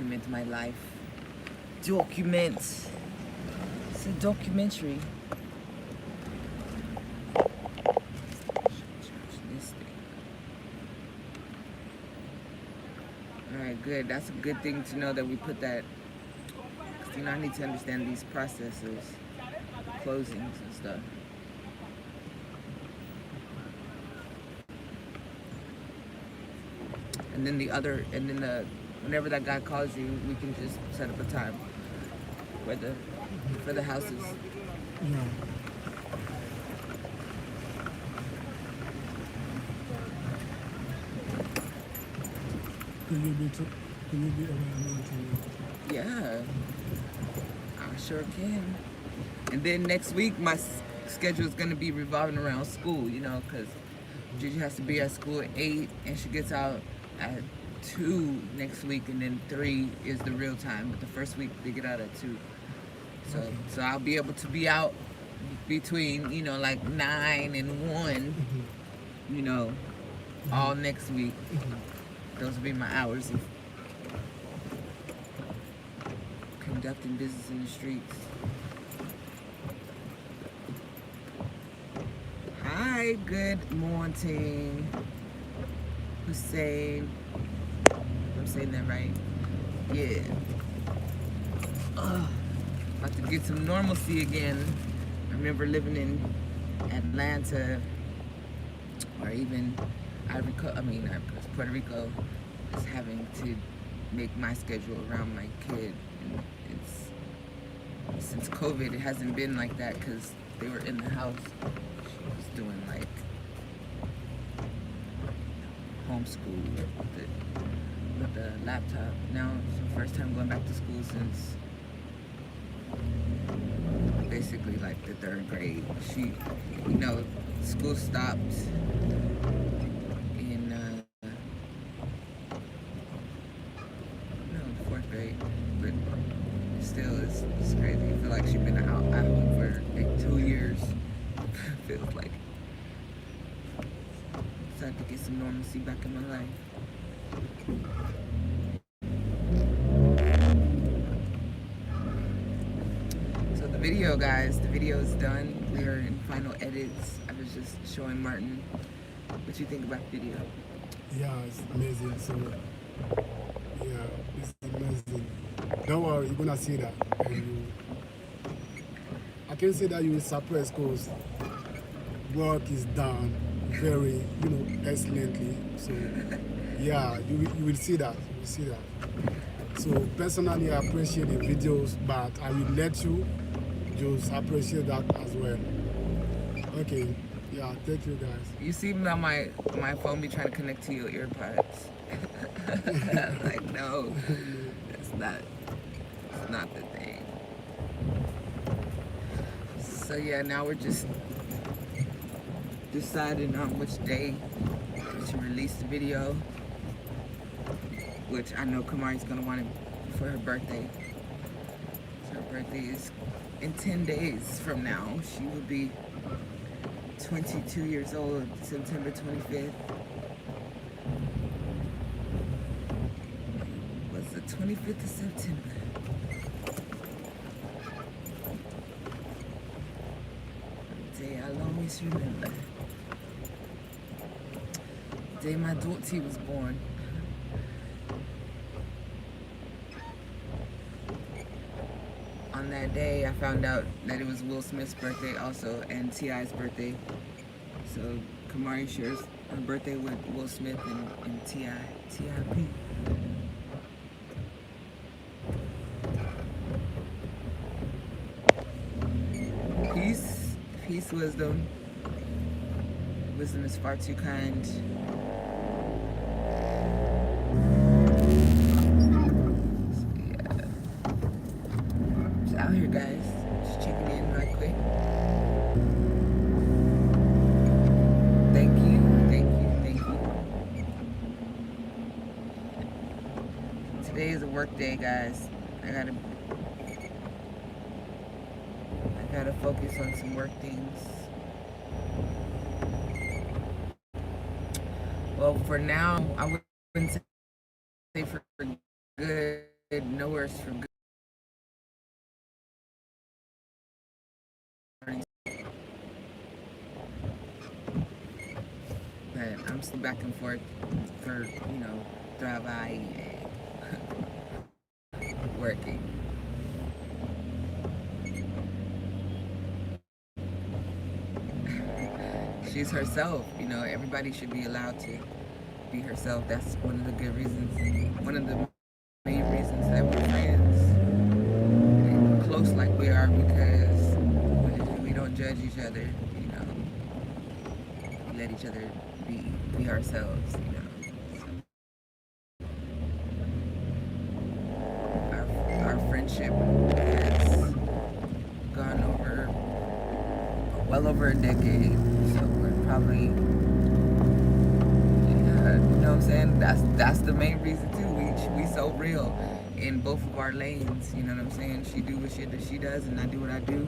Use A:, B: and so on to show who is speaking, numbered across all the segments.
A: document my life. Document. It's a documentary. Alright, good. That's a good thing to know that we put that. Because, I need to understand these processes, closings and stuff. And then whenever that guy calls you, we can just set up a time for the houses.
B: Yeah. Can you be around to?
A: Yeah, I sure can. And then next week, my schedule is going to be revolving around school, because Gigi has to be at school at 8, and she gets out at 2 next week, and then 3 is the real time. But the first week, they get out at 2. So I'll be able to be out between, like 9 and 1, all next week. Those will be my hours of conducting business in the streets. Hi, good morning, Hussein. I'm saying that right? Yeah. About to get some normalcy again. I remember living in Atlanta, or even Puerto Rico, just having to make my schedule around my kid. And since COVID, it hasn't been like that because they were in the house. She was doing like homeschool with the laptop. Now it's the first time going back to school since basically like the 3rd grade. School stopped in 4th grade, but still it's crazy. I feel like she's been at home for like 2 years. Feels like it's time to get some normalcy back in my life. Video, guys, the video is done. We are in final edits. I was just showing Martin what you think about the video.
B: Yeah, it's amazing. So yeah, it's amazing. Don't worry, you're gonna see that. And I can say that you will surprise because work is done very, excellently. So yeah, you will see that. You will see that. So personally, I appreciate the videos, but I will let you just appreciate that as well. Okay, yeah, thank you guys.
A: You see now my phone be trying to connect to your earpods. Like, no, it's not the thing. So yeah, now we're just deciding on which day to release the video, which I know Kamari's gonna want it for her birthday. So her birthday is in 10 days from now. She will be 22 years old, September 25th. Was the 25th of September. The day I'll always remember. The day my daughter was born. On that day, I found out that it was Will Smith's birthday also, and T.I.'s birthday. So Kamari shares her birthday with Will Smith and T.I. T.I.P. Peace, wisdom. Wisdom is far too kind. Out here, guys, just checking in right quick. Thank you. Today is a work day, guys. I gotta focus on some work things. Well, for now, I wouldn't say for good, no worse for good. But I'm still back and forth for, trabajo and working. She's herself, everybody should be allowed to be herself. That's one of the good reasons, one of the main reasons that we're friends and close like we are, because we don't judge each other, we let each other be ourselves, So our friendship has gone over well over a decade, so we're probably, you know what I'm saying? That's the main reason too. We so real in both of our lanes. You know what I'm saying? She do what she does, and I do what I do,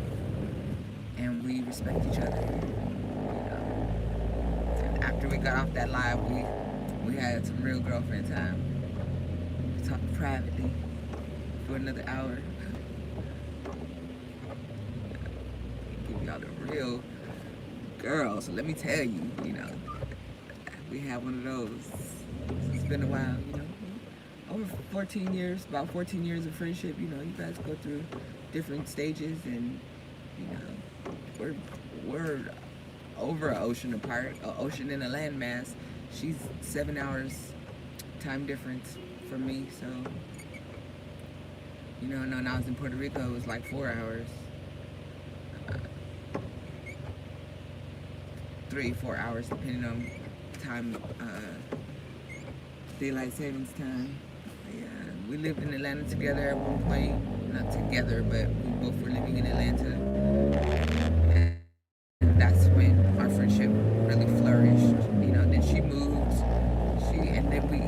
A: and we respect each other. And after we got off that live, we had some real girlfriend time. We talked privately for another hour. Give y'all the real girl. So let me tell you, we had one of those. It's been a while, over 14 years, about 14 years of friendship. You guys go through different stages, and we're over an ocean apart, an ocean and a landmass. She's 7 hours time difference from me, so and when I was in Puerto Rico, it was like 4 hours. 3-4 hours depending on time, daylight savings time. Yeah, we lived in Atlanta together at one point. Not together, but we both were living in Atlanta, and that's when our friendship really flourished. Then she moved,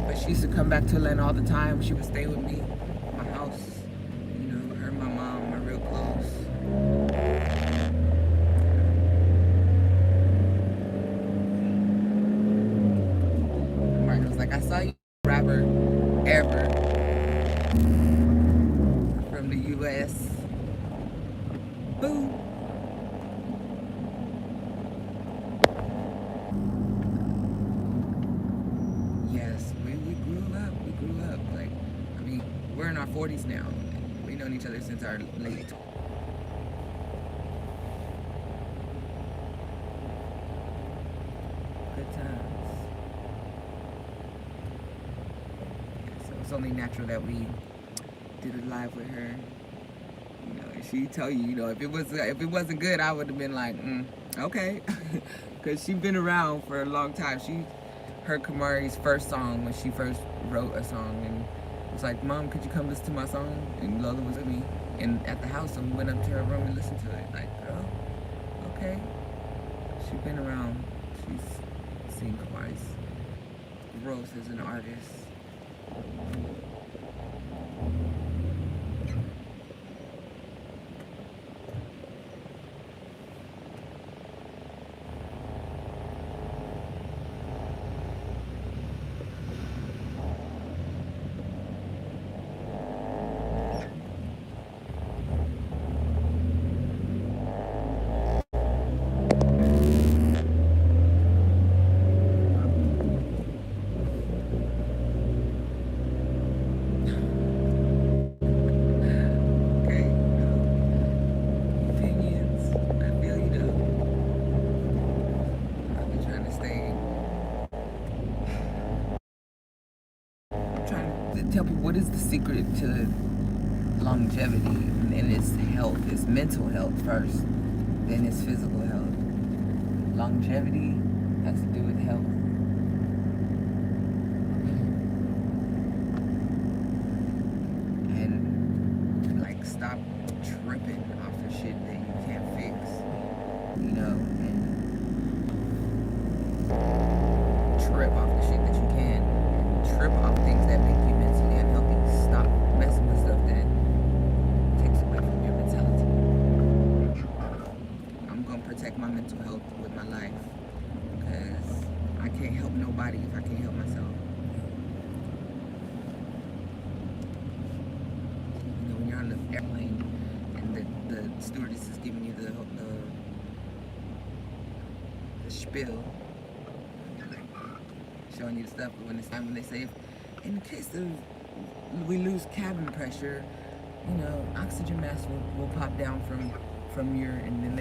A: but she used to come back to Atlanta all the time. She would stay with me at my house. Her and my mom are real close. I saw you rapper ever from the US. Boom. Yes, we grew up. We're in our 40s now. We've known each other since our late. Good times. It's only natural that we did it live with her. She tell you, if it wasn't good, I would have been like, okay, because she's been around for a long time. She heard Kamari's first song when she first wrote a song, and was like, "Mom, could you come listen to my song?" And Lola was with me, and at the house, and we went up to her room and listened to it. Like, girl, okay. She's been around. She's seen Kamari's growth as an artist. Tell people, what is the secret to longevity? And it's health. It's mental health first, then it's physical health. Longevity has to do with health. And stop tripping off of shit that you can't fix, and trip off the shit that you can, and trip off things that make you mentally unhealthy. Stop messing with stuff that takes away from your mentality. I'm gonna protect my mental health with my life, because I can't help nobody if I can't help myself. stewardess is giving you the spiel, showing you the stuff. But when it's time, when they say, in the case of we lose cabin pressure, oxygen mask will pop down from your, and then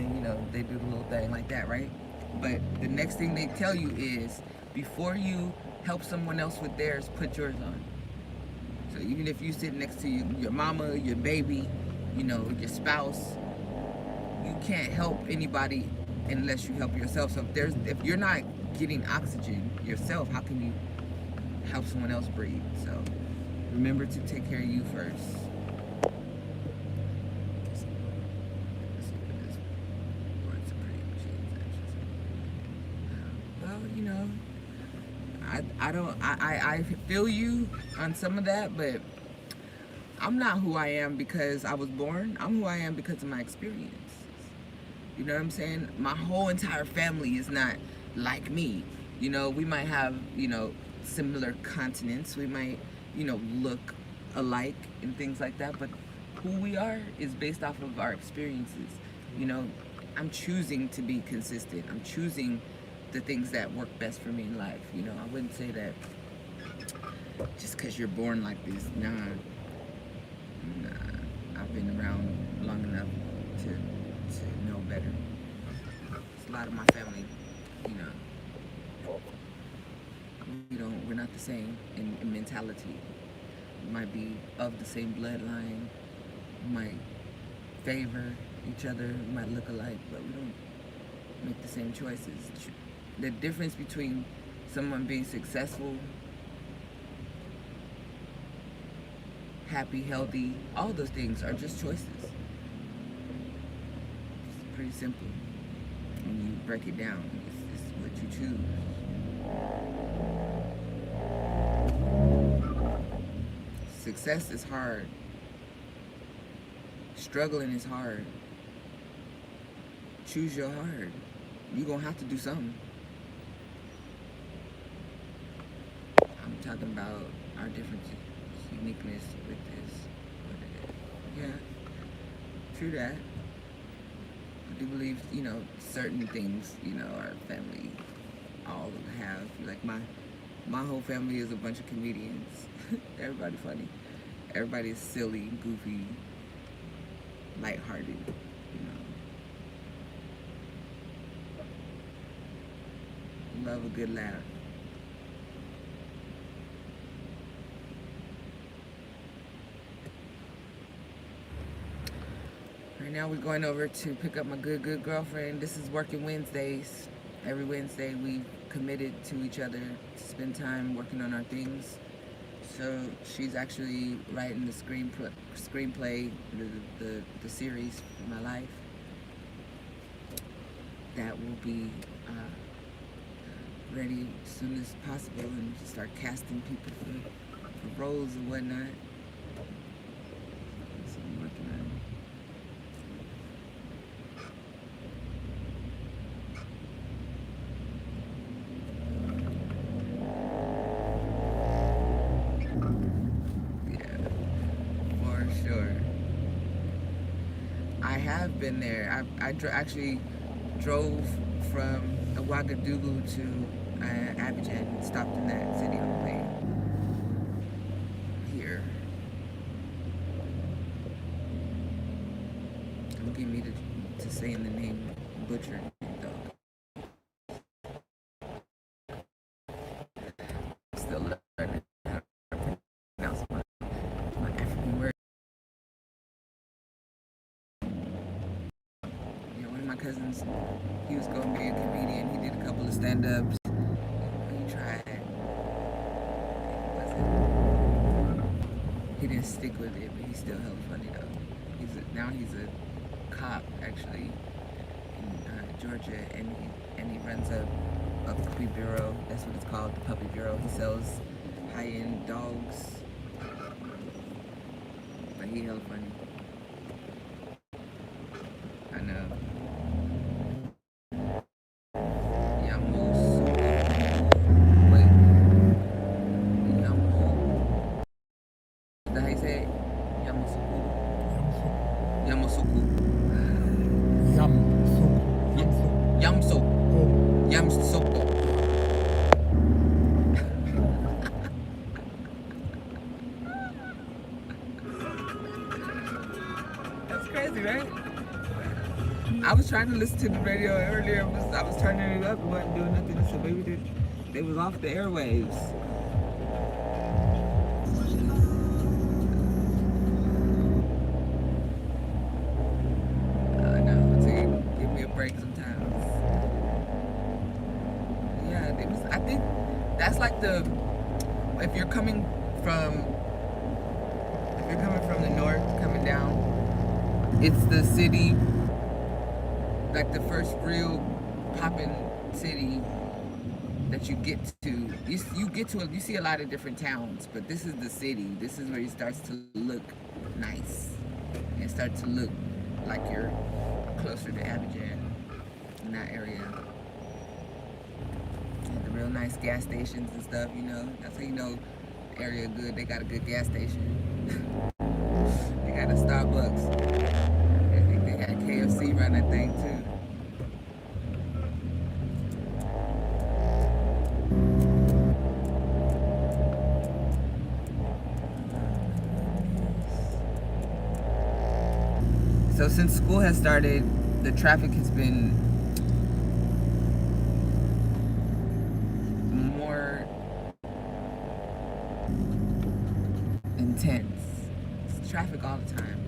A: they do the little thing like that, right? But the next thing they tell you is, before you help someone else with theirs, put yours on. So even if you sit next to your mama, your baby, your spouse, you can't help anybody unless you help yourself. So if you're not getting oxygen yourself, how can you help someone else breathe? So remember to take care of you first. Well, I feel you on some of that, but I'm not who I am because I was born. I'm who I am because of my experience. You know what I'm saying? My whole entire family is not like me. We might have, similar continents. We might, look alike and things like that. But who we are is based off of our experiences. I'm choosing to be consistent. I'm choosing the things that work best for me in life. I wouldn't say that just because you're born like this. Nah. I've been around long enough to know better. It's a lot of my family, we're not the same in mentality. We might be of the same bloodline, we might favor each other, we might look alike, but we don't make the same choices. The difference between someone being successful, happy, healthy, all those things are just choices. It's pretty simple. When you break it down, it's what you choose. Success is hard. Struggling is hard. Choose your hard. You're gonna have to do something. I'm talking about our differences, uniqueness with this. Yeah, true that. I do believe, certain things, our family all have. Like my whole family is a bunch of comedians. Everybody funny. Everybody is silly, goofy, lighthearted, Love a good laugh. Right now we're going over to pick up my good girlfriend. This is working Wednesdays. Every Wednesday we committed to each other to spend time working on our things. So she's actually writing the screenplay, the series for my life. That will be ready as soon as possible, and start casting people for roles and whatnot. So I'm working on it. Yeah, for sure. I have been there. I actually drove from Ouagadougou to Abidjan, stopped in that city on the way here. Don't get me to saying the name butchered, though. I'm still learning how to pronounce my African word. One of my cousins, he was going to be a comedian. He did a couple of stand-ups. He tried. He didn't stick with it, but he's still hella funny though. Now he's a cop actually in Georgia, and he runs a puppy bureau. That's what it's called, the puppy bureau. He sells high-end dogs. But he hella funny. I know. Yamosuku.
B: Yamso.
A: Yamso.
B: Oh,
A: Yamsoko. That's crazy, right? I was trying to listen to the radio earlier. I was turning it up. It wasn't doing nothing. So maybe they was off the airwaves. I know. So give me a break sometimes. Yeah, it was. I think that's like if you're coming from the north, coming down, it's the city, like the first real poppin' city that you get to. You see a lot of different towns, but this is the city. This is where it starts to look nice and start to look like you're closer to Abidjan in that area. And the real nice gas stations and stuff, you know. That's how you know area good. They got a good gas station. They got a Starbucks. I think they got a KFC around that thing too. So since school has started, the traffic has been more intense. It's traffic all the time.